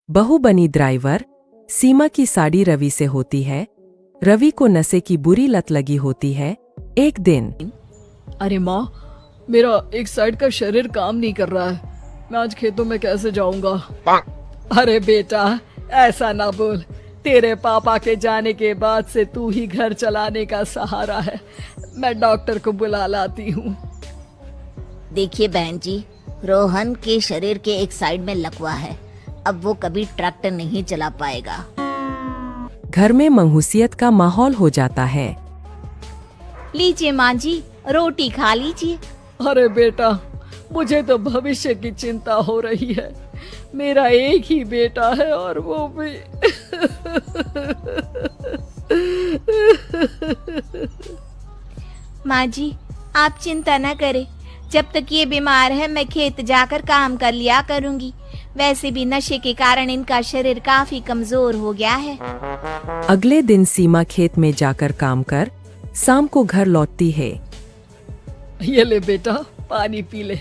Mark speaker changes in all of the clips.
Speaker 1: बहू बनी ड्राइवर। सीमा की साड़ी रवि से होती है। रवि को नशे की बुरी लत लगी होती है। एक दिन
Speaker 2: अरे माँ, मेरा एक साइड का शरीर काम नहीं कर रहा है। मैं आज खेतों में कैसे जाऊंगा? अरे बेटा, ऐसा ना बोल। तेरे पापा के जाने के बाद से तू ही घर चलाने का सहारा है। मैं डॉक्टर को बुला लाती हूँ।
Speaker 3: देखिए बहन जी, रोहन के शरीर के एक साइड में लकवा है। अब वो कभी ट्रैक्टर नहीं चला पाएगा।
Speaker 1: घर में मंहूसियत का माहौल हो जाता है।
Speaker 3: लीजिए माँ जी, रोटी खा लीजिए।
Speaker 2: अरे बेटा, मुझे तो भविष्य की चिंता हो रही है। मेरा एक ही बेटा है और वो भी
Speaker 3: माँ जी, आप चिंता न करें। जब तक ये बीमार है मैं खेत जाकर काम कर लिया करूँगी। वैसे भी नशे के कारण इनका शरीर काफी कमजोर हो गया है।
Speaker 1: अगले दिन सीमा खेत में जाकर काम कर शाम को घर लौटती है।
Speaker 2: ये ले बेटा, पानी पी ले।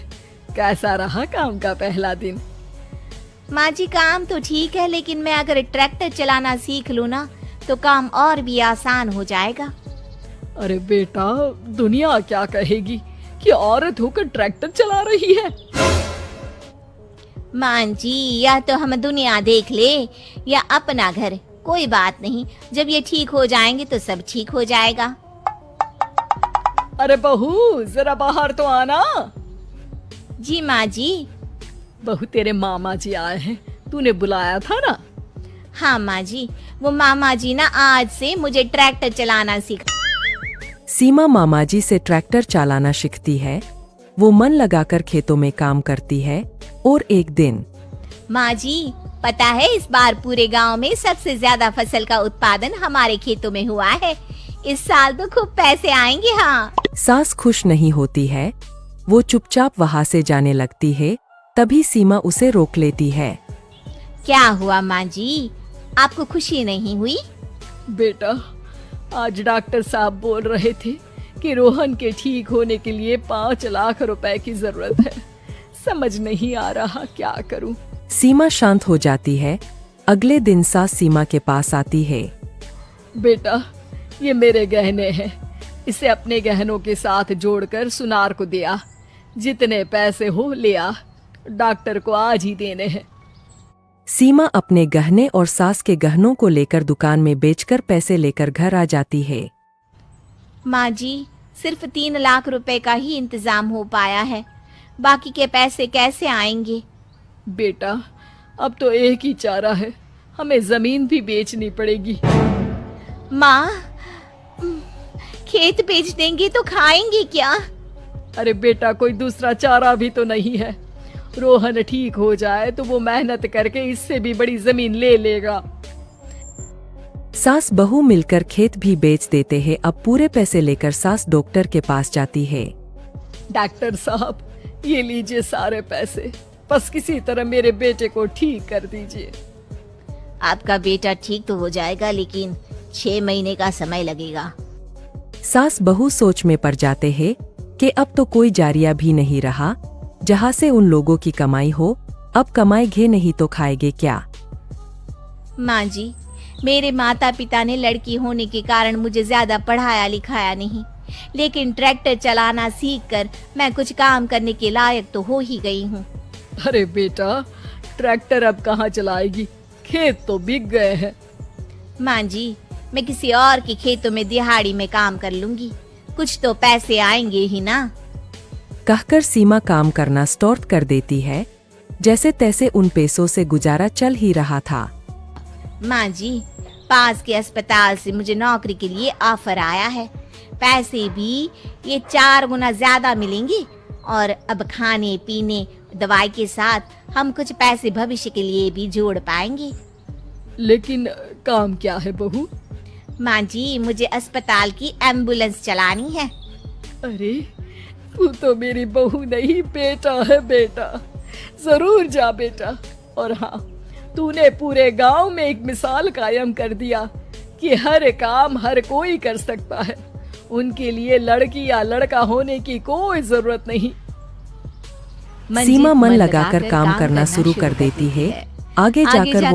Speaker 2: कैसा रहा काम का पहला दिन?
Speaker 3: माँ जी, काम तो ठीक है, लेकिन मैं अगर ट्रैक्टर चलाना सीख लूँ ना तो काम और भी आसान हो जाएगा।
Speaker 2: अरे बेटा, दुनिया क्या कहेगी कि औरत होकर ट्रैक्टर चला रही है।
Speaker 3: माँ जी, या तो हम दुनिया देख ले या अपना घर, कोई बात नहीं। जब ये ठीक हो जाएंगे तो सब ठीक हो जाएगा।
Speaker 2: अरे बहू, जरा बाहर तो आना।
Speaker 3: जी माँ जी।
Speaker 2: बहू, तेरे मामा जी आए हैं। तूने बुलाया था ना?
Speaker 3: हाँ माँ जी, वो मामा जी ना आज से मुझे ट्रैक्टर चलाना सिखा।
Speaker 1: सीमा मामाजी से ट्रैक्टर चलाना सीखती है। वो मन लगाकर खेतों में काम करती है। और एक दिन
Speaker 3: माँ जी, पता है इस बार पूरे गांव में सबसे ज्यादा फसल का उत्पादन हमारे खेतों में हुआ है। इस साल तो खूब पैसे आएंगे। हाँ।
Speaker 1: सास खुश नहीं होती है। वो चुपचाप वहाँ से जाने लगती है। तभी सीमा उसे रोक लेती है।
Speaker 3: क्या हुआ माँ जी, आपको खुशी नहीं हुई?
Speaker 2: बेटा, आज डॉक्टर साहब बोल रहे थे कि रोहन के ठीक होने के लिए 5 लाख रुपए की जरूरत है। समझ नहीं आ रहा क्या करूं।
Speaker 1: सीमा शांत हो जाती है। अगले दिन सास सीमा के पास आती है।
Speaker 2: बेटा, ये मेरे गहने हैं। इसे अपने गहनों के साथ जोड़कर सुनार को दिया। जितने पैसे हो ले आ। डॉक्टर को आज ही देने हैं।
Speaker 1: सीमा अपने गहने और सास के गहनों को लेकर दुकान में बेचकर पैसे लेकर घर आ जाती है।
Speaker 3: माँ जी, सिर्फ 3 लाख रुपए का ही इंतजाम हो पाया है। बाकी के पैसे कैसे आएंगे?
Speaker 2: बेटा, अब तो एक ही चारा है। हमें जमीन भी बेचनी पड़ेगी।
Speaker 3: माँ, खेत बेच देंगे तो खाएंगे क्या?
Speaker 2: अरे बेटा, कोई दूसरा चारा भी तो नहीं है। रोहन ठीक हो जाए तो वो मेहनत करके इससे भी बड़ी जमीन ले लेगा।
Speaker 1: सास बहू मिलकर खेत भी बेच देते हैं। अब पूरे पैसे लेकर सास डॉक्टर के पास जाती है।
Speaker 2: डॉक्टर साहब, ये लीजिए सारे पैसे। बस किसी तरह मेरे बेटे को ठीक कर दीजिए।
Speaker 3: आपका बेटा ठीक तो हो जाएगा, लेकिन 6 महीने का समय लगेगा।
Speaker 1: सास बहू सोच में पड़ जाते हैं कि अब तो कोई जारिया भी नहीं रहा जहाँ से उन लोगों की कमाई हो। अब कमाएंगे नहीं तो खाएंगे क्या?
Speaker 3: माँ जी, मेरे माता पिता ने लड़की होने के कारण मुझे ज्यादा पढ़ाया लिखाया नहीं, लेकिन ट्रैक्टर चलाना सीखकर मैं कुछ काम करने के लायक तो हो ही गई हूँ।
Speaker 2: अरे बेटा, ट्रैक्टर अब कहाँ चलाएगी? खेत तो बिक गए हैं।
Speaker 3: माँ जी, मैं किसी और के खेतों में दिहाड़ी में काम कर लूंगी। कुछ तो पैसे आएंगे ही ना।
Speaker 1: कहकर सीमा काम करना स्टार्ट कर देती है। जैसे तैसे उन पैसों से गुजारा चल ही रहा था।
Speaker 3: माँ जी, पास के अस्पताल से मुझे नौकरी के लिए ऑफर आया है। पैसे भी ये 4 गुना ज्यादा मिलेंगे और अब खाने पीने दवाई के साथ हम कुछ पैसे भविष्य के लिए भी जोड़ पाएंगे।
Speaker 2: लेकिन काम क्या है बहू?
Speaker 3: माँ जी, मुझे अस्पताल की एम्बुलेंस चलानी है।
Speaker 2: अरे, तू तो मेरी बहू नहीं, बेटा है। बेटा, जरूर जा बेटा। और हाँ, तूने पूरे गांव में एक मिसाल कायम कर दिया कि हर काम हर कोई कर सकता है। उनके लिए लड़की या लड़का होने की कोई जरूरत नहीं।
Speaker 1: सीमा मन लगाकर काम करना शुरू कर देती है। आगे जाकर वो